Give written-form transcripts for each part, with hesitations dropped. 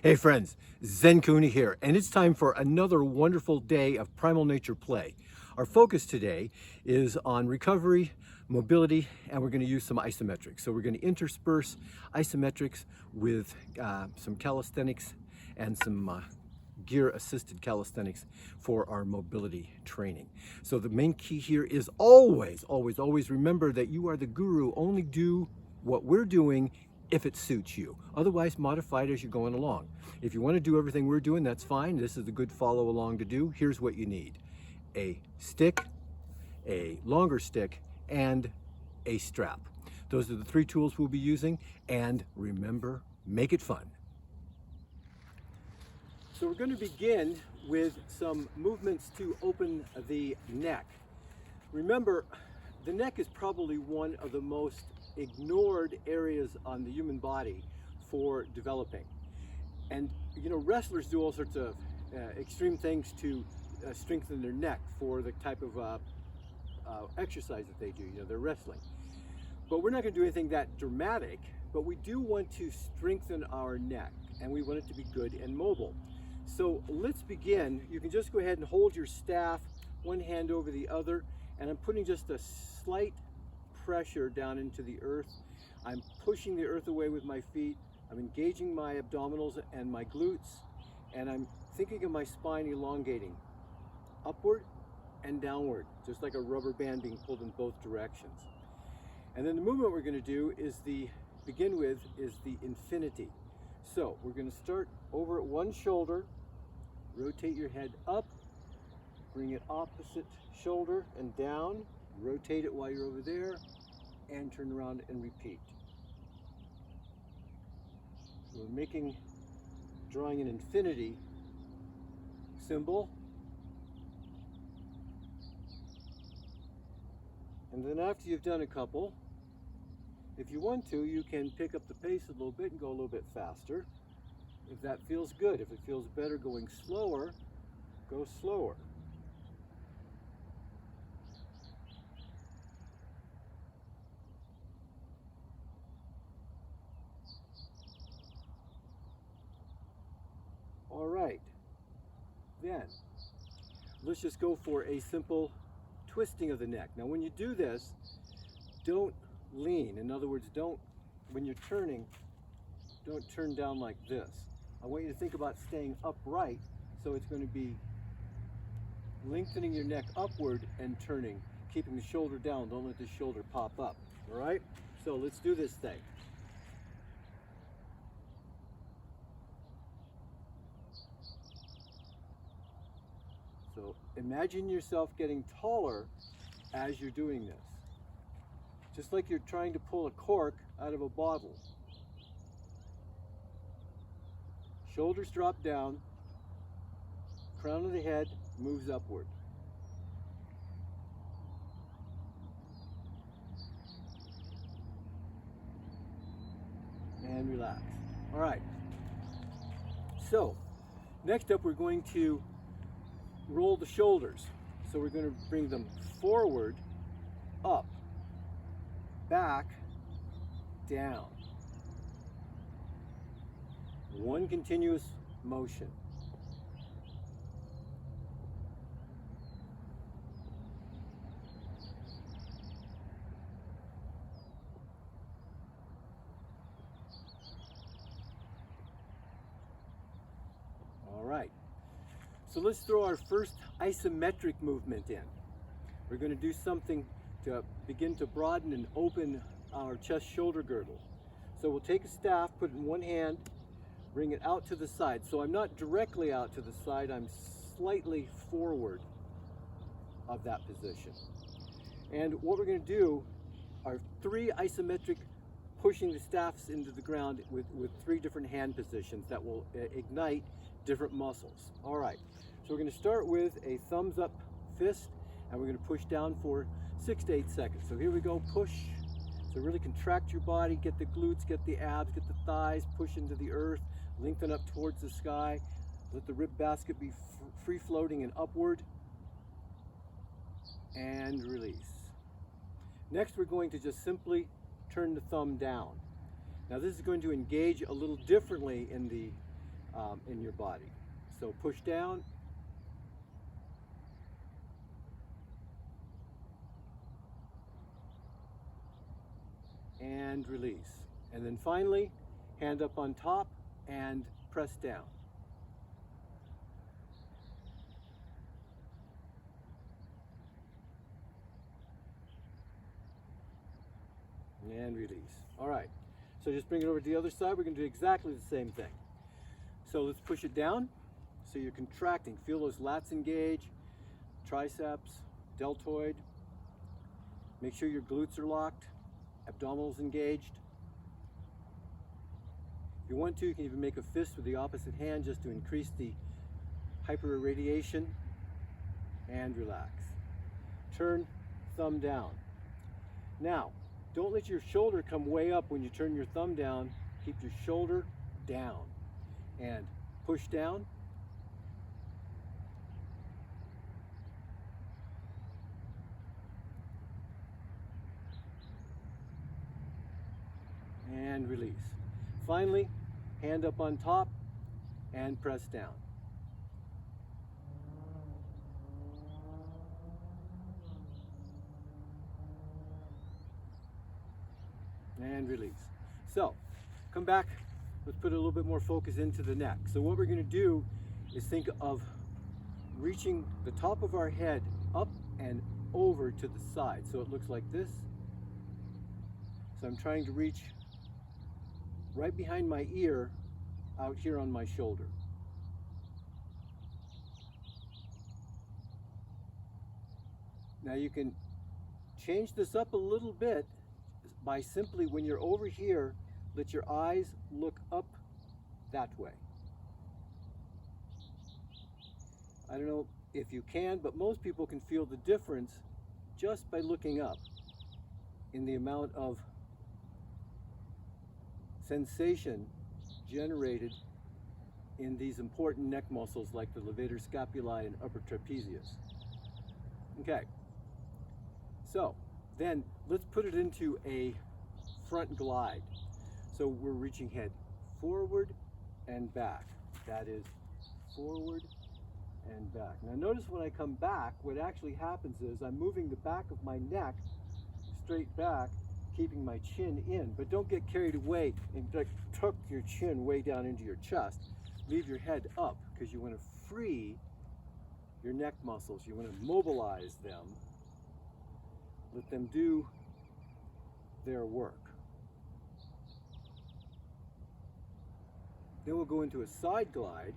Hey friends, Zen Kuni here, and it's time for another wonderful day of primal nature play. Our focus today is on recovery, mobility, and we're going to use some isometrics. So we're going to intersperse isometrics with some calisthenics and some gear-assisted calisthenics for our mobility training. So the main key here is always remember that you are the guru. Only do what we're doing if it suits you. Otherwise, modify it as you're going along. If you want to do everything we're doing, that's fine. This is a good follow along to do. Here's what you need: a stick, a longer stick, and a strap. Those are the three tools we'll be using, and remember, make it fun. So we're going to begin with some movements to open the neck. Remember, the neck is probably one of the most ignored areas on the human body for developing. And you know, wrestlers do all sorts of extreme things to strengthen their neck for the type of exercise that they do. You know, they're wrestling. But we're not going to do anything that dramatic, but we do want to strengthen our neck, and we want it to be good and mobile. So let's begin. You can just go ahead and hold your staff, one hand over the other, and I'm putting just a slight pressure down into the earth. I'm pushing the earth away with my feet. I'm engaging my abdominals and my glutes, and I'm thinking of my spine elongating upward and downward, just like a rubber band being pulled in both directions. And then the movement we're going to do is the infinity. So we're going to start over at one shoulder, rotate your head up, bring it opposite shoulder and down, rotate it while you're over there, and turn around and repeat. So we're drawing an infinity symbol. And then after you've done a couple, if you want to, you can pick up the pace a little bit and go a little bit faster. If that feels good. If it feels better going slower, go slower. All right, then let's just go for a simple twisting of the neck. Now when you do this, don't lean. In other words, when you're turning, don't turn down like this. I want you to think about staying upright, so it's going to be lengthening your neck upward and turning, keeping the shoulder down. Don't let the shoulder pop up, all right? So let's do this thing. So imagine yourself getting taller as you're doing this. Just like you're trying to pull a cork out of a bottle. Shoulders drop down, crown of the head moves upward. And relax. All right. So, next up we're going to roll the shoulders. So we're going to bring them forward, up, back, down. One continuous motion. All right. So let's throw our first isometric movement in. We're going to do something to begin to broaden and open our chest shoulder girdle. So we'll take a staff, put it in one hand, bring it out to the side. So I'm not directly out to the side, I'm slightly forward of that position. And what we're going to do are 3 isometric pushing the staffs into the ground with 3 different hand positions that will ignite different muscles. All right, so we're going to start with a thumbs up fist, and we're going to push down for 6 to 8 seconds. So here we go, push. So really contract your body, get the glutes, get the abs, get the thighs, push into the earth, lengthen up towards the sky, let the rib basket be free floating and upward, and release. Next we're going to just simply turn the thumb down. Now this is going to engage a little differently in the in your body. So push down, and release. And then finally, hand up on top and press down. And release. All right, so just bring it over to the other side. We're going to do exactly the same thing. So let's push it down. So you're contracting. Feel those lats engage, triceps, deltoid. Make sure your glutes are locked, abdominals engaged. If you want to, you can even make a fist with the opposite hand just to increase the hyperirradiation, and relax. Turn thumb down. Now, don't let your shoulder come way up when you turn your thumb down. Keep your shoulder down and push down. And release. Finally, hand up on top and press down. And release. So, come back. Let's put a little bit more focus into the neck. So what we're going to do is think of reaching the top of our head up and over to the side. So it looks like this. So I'm trying to reach right behind my ear out here on my shoulder. Now you can change this up a little bit by simply, when you're over here, let your eyes look up that way. I don't know if you can, but most people can feel the difference just by looking up in the amount of sensation generated in these important neck muscles like the levator scapulae and upper trapezius. Okay, so then let's put it into a front glide. So we're reaching head forward and back. That is forward and back. Now notice when I come back, what actually happens is I'm moving the back of my neck straight back, keeping my chin in, but don't get carried away and tuck your chin way down into your chest. Leave your head up because you want to free your neck muscles. You want to mobilize them. Let them do their work. Then we'll go into a side glide.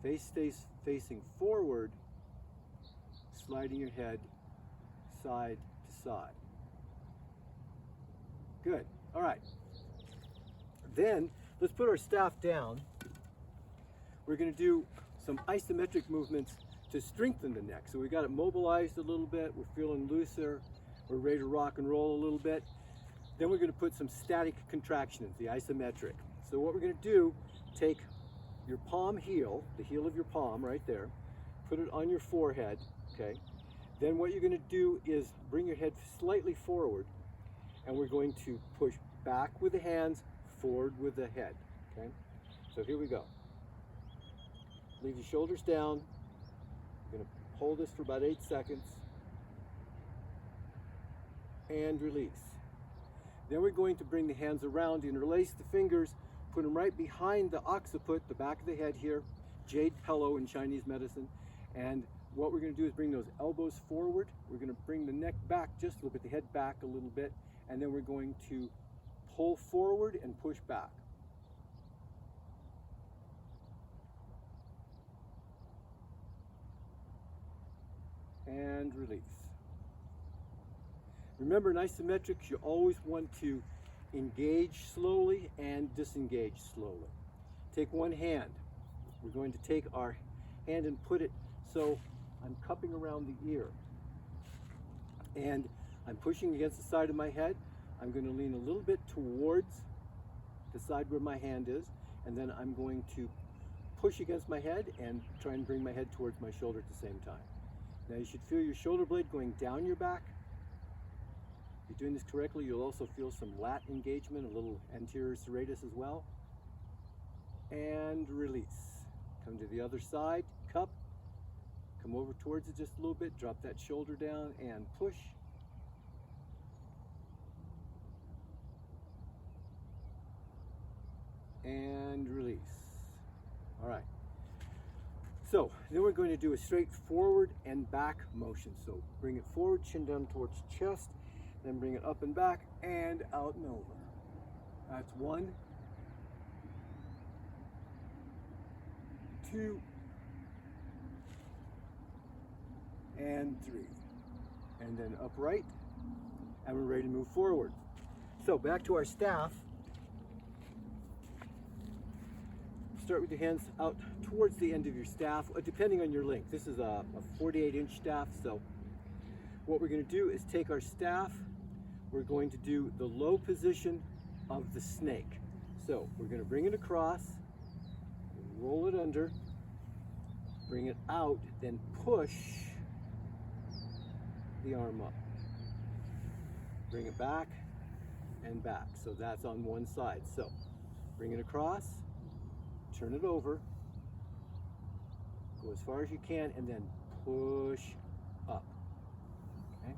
Face stays facing forward, sliding your head side to side. Good. All right. Then let's put our staff down. We're going to do some isometric movements to strengthen the neck. So we got it mobilized a little bit. We're feeling looser. We're ready to rock and roll a little bit. Then we're going to put some static contractions, the isometric. So what we're going to do, take your palm heel, the heel of your palm right there, put it on your forehead, okay? Then what you're going to do is bring your head slightly forward, and we're going to push back with the hands, forward with the head, okay? So here we go. Leave your shoulders down. We're going to hold this for about 8 seconds and release. Then we're going to bring the hands around, interlace the fingers, put them right behind the occiput, the back of the head here, jade pillow in Chinese medicine. And what we're going to do is bring those elbows forward. We're going to bring the neck back just a little bit, the head back a little bit, and then we're going to pull forward and push back. And release. Remember, in isometrics, you always want to engage slowly and disengage slowly. Take one hand. We're going to take our hand and put it so I'm cupping around the ear. And I'm pushing against the side of my head. I'm going to lean a little bit towards the side where my hand is, and then I'm going to push against my head and try and bring my head towards my shoulder at the same time. Now you should feel your shoulder blade going down your back If you're doing this correctly, you'll also feel some lat engagement, a little anterior serratus as well. And release. Come to the other side, cup. Come over towards it just a little bit, drop that shoulder down and push. And release. All right. So then we're going to do a straight forward and back motion. So bring it forward, chin down towards chest, then bring it up and back and out and over. That's 1, 2, and 3. And then upright, and we're ready to move forward. So back to our staff. Start with your hands out towards the end of your staff, depending on your length. This is a 48-inch staff, so what we're going to do is take our staff, we're going to do the low position of the snake. So we're going to bring it across, roll it under, bring it out, then push the arm up. Bring it back and back. So that's on one side. So bring it across, turn it over, go as far as you can, and then push up. Okay?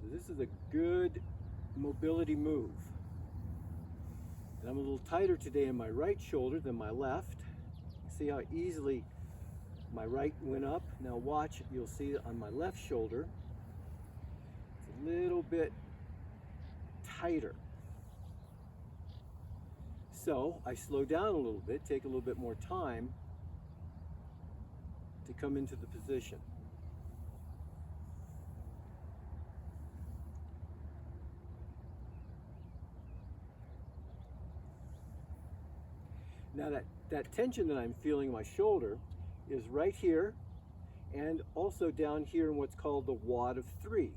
So this is a good mobility move. And I'm a little tighter today in my right shoulder than my left. See how easily my right went up. Now watch, you'll see on my left shoulder, it's a little bit tighter. So I slow down a little bit, take a little bit more time to come into the position. Now that tension that I'm feeling in my shoulder is right here and also down here in what's called the wad of 3.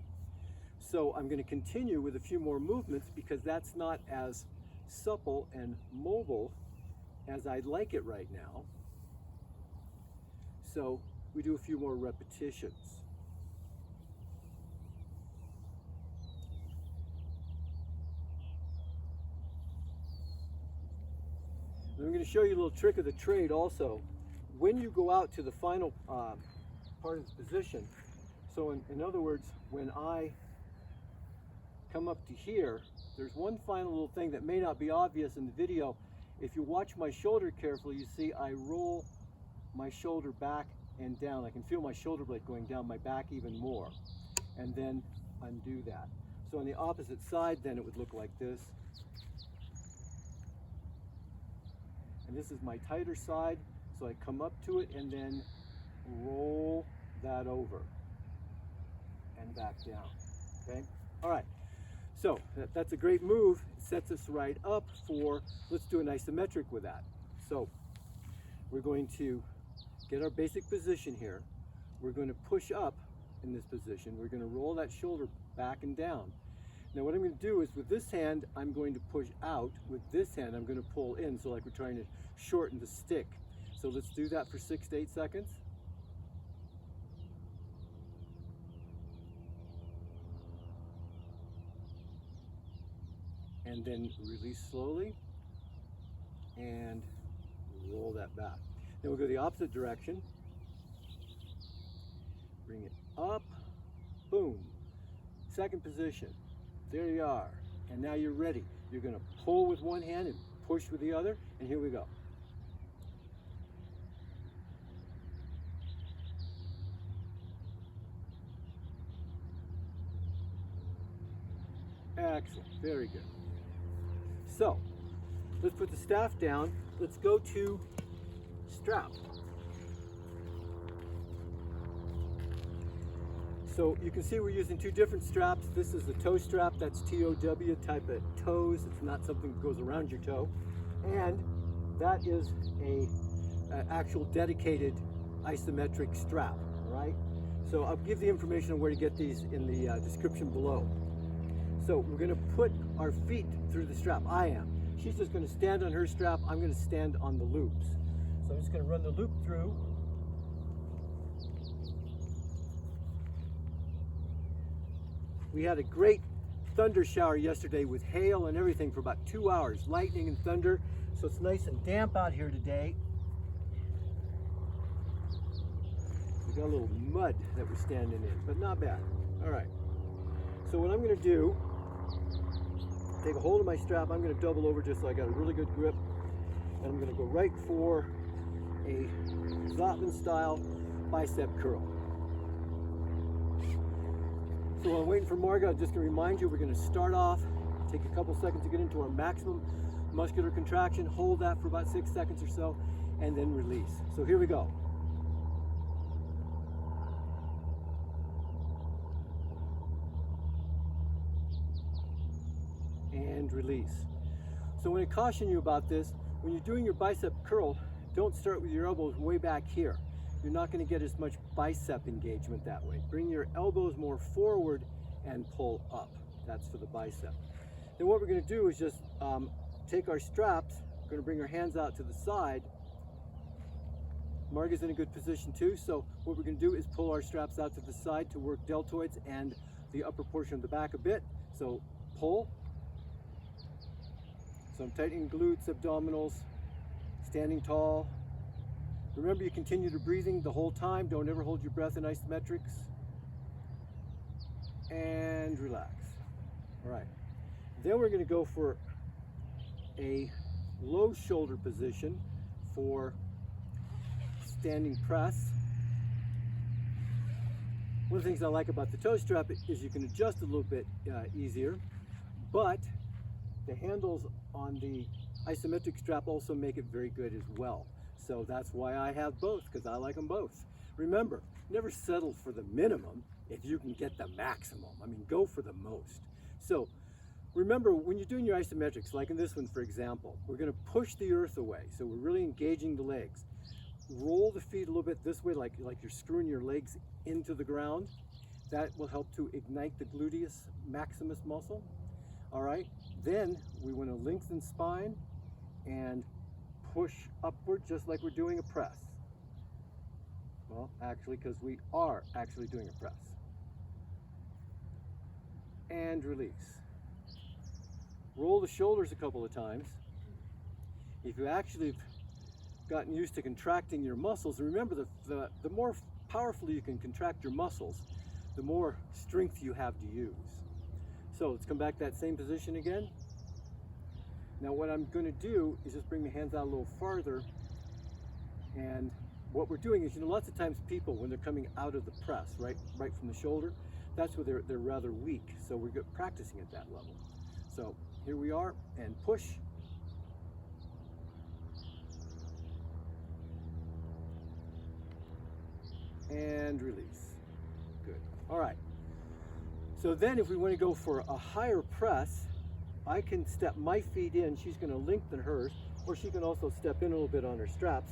So I'm going to continue with a few more movements because that's not as supple and mobile as I'd like it right now. So we do a few more repetitions. And I'm going to show you a little trick of the trade also. When you go out to the final part of the position, so in other words, when I come up to here, there's one final little thing that may not be obvious in the video. If you watch my shoulder carefully, you see I roll my shoulder back and down. I can feel my shoulder blade going down my back even more, and then undo that. So on the opposite side, then it would look like this. And this is my tighter side, so I come up to it and then roll that over and back down. Okay? All right. So that's a great move. It sets us right up for, let's do an isometric with that. So we're going to get our basic position here. We're going to push up in this position. We're going to roll that shoulder back and down. Now what I'm going to do is with this hand, I'm going to push out. With this hand, I'm going to pull in, so like we're trying to shorten the stick. So let's do that for 6 to 8 seconds. And then release slowly and roll that back. Then we'll go the opposite direction. Bring it up, boom. Second position. There you are. And now you're ready. You're going to pull with one hand and push with the other, and here we go. Excellent. Very good. So, let's put the staff down. Let's go to strap. So you can see we're using two different straps. This is the toe strap, that's TOW type of toes. It's not something that goes around your toe. And that is an actual dedicated isometric strap, all right? So I'll give the information on where to get these in the description below. So we're gonna put our feet through the strap. I am. She's just going to stand on her strap. I'm going to stand on the loops. So I'm just going to run the loop through. We had a great thunder shower yesterday with hail and everything for about 2 hours, lightning and thunder. So it's nice and damp out here today. We got a little mud that we're standing in, but not bad. All right. So what I'm going to do, take a hold of my strap. I'm going to double over just so I got a really good grip. And I'm going to go right for a Zotman style bicep curl. So while I'm waiting for Marga, I'm just going to remind you, we're going to start off, take a couple seconds to get into our maximum muscular contraction, hold that for about 6 seconds or so, and then release. So here we go. And release. So when I caution you about this, when you're doing your bicep curl, don't start with your elbows way back here. You're not going to get as much bicep engagement that way. Bring your elbows more forward and pull up. That's for the bicep. Then what we're going to do is just take our straps. We're going to bring our hands out to the side. Marga's in a good position too. So what we're going to do is pull our straps out to the side to work deltoids and the upper portion of the back a bit. So pull. So I'm tightening glutes, abdominals, standing tall. Remember, you continue to breathing the whole time. Don't ever hold your breath in isometrics. And relax. All right. Then we're going to go for a low shoulder position for standing press. One of the things I like about the toe strap is you can adjust a little bit easier, but the handles on the isometric strap also make it very good as well. So that's why I have both, because I like them both. Remember, never settle for the minimum if you can get the maximum. I mean, go for the most. So remember, when you're doing your isometrics, like in this one, for example, we're going to push the earth away. So we're really engaging the legs. Roll the feet a little bit this way, like you're screwing your legs into the ground. That will help to ignite the gluteus maximus muscle. All right. Then we want to lengthen spine and push upward just like we're doing a press. Well, actually, because we are actually doing a press. And release. Roll the shoulders a couple of times. If you actually have gotten used to contracting your muscles, and remember, the more powerfully you can contract your muscles, the more strength you have to use. So let's come back to that same position again. Now what I'm going to do is just bring the hands out a little farther, and what we're doing is, lots of times people, when they're coming out of the press, right from the shoulder, that's where they're rather weak. So we're practicing at that level. So here we are, and push. And release. Good. All right. So then if we want to go for a higher press, I can step my feet in. She's going to lengthen hers, or she can also step in a little bit on her straps.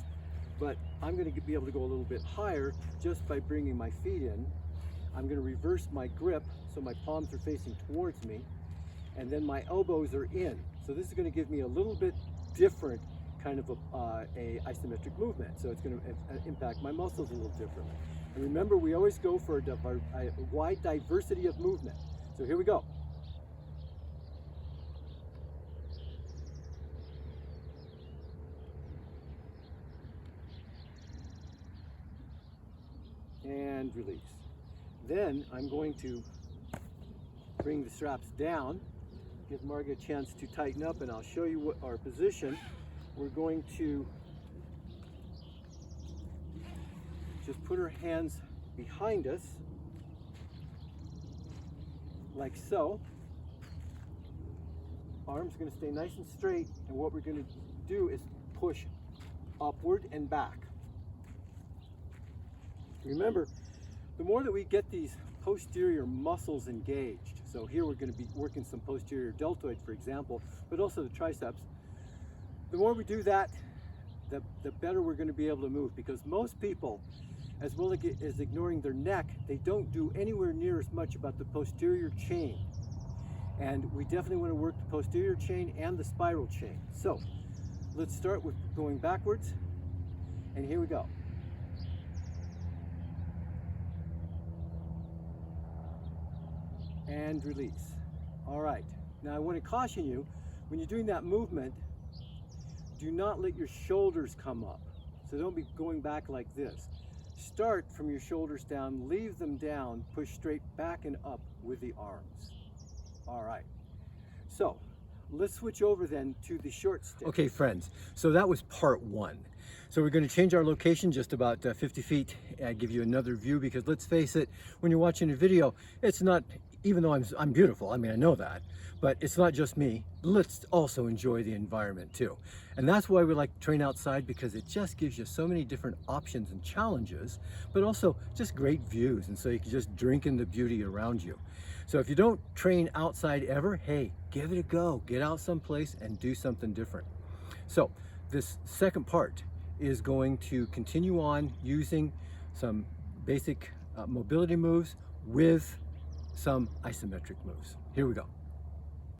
But I'm going to be able to go a little bit higher just by bringing my feet in. I'm going to reverse my grip so my palms are facing towards me, and then my elbows are in. So this is going to give me a little bit different kind of a isometric movement. So it's going to impact my muscles a little differently. And remember, we always go for a wide diversity of movement. So here we go. And release. Then I'm going to bring the straps down, give Marga a chance to tighten up, and I'll show you what our position. We're going to just put her hands behind us, like so. Arms are going to stay nice and straight, and what we're going to do is push upward and back. Remember, the more that we get these posterior muscles engaged, so here we're going to be working some posterior deltoid, for example, but also the triceps, the more we do that, the better we're going to be able to move, because most people, as well as ignoring their neck, they don't do anywhere near as much about the posterior chain. And we definitely want to work the posterior chain and the spiral chain. So let's start with going backwards, and here we go. And release. All right, now I want to caution you, when you're doing that movement, do not let your shoulders come up. So don't be going back like this. Start from your shoulders down, leave them down, push straight back and up with the arms. All right, so let's switch over then to the short stick. Okay friends, so that was part one. So we're going to change our location just about 50 feet and give you another view, because let's face it, when you're watching a video, it's not, even though I'm beautiful, I mean, I know that, but it's not just me. Let's also enjoy the environment too. And that's why we like to train outside, because it just gives you so many different options and challenges, but also just great views. And so you can just drink in the beauty around you. So if you don't train outside ever, hey, give it a go. Get out someplace and do something different. So this second part is going to continue on using some basic mobility moves with some isometric moves. Here we go.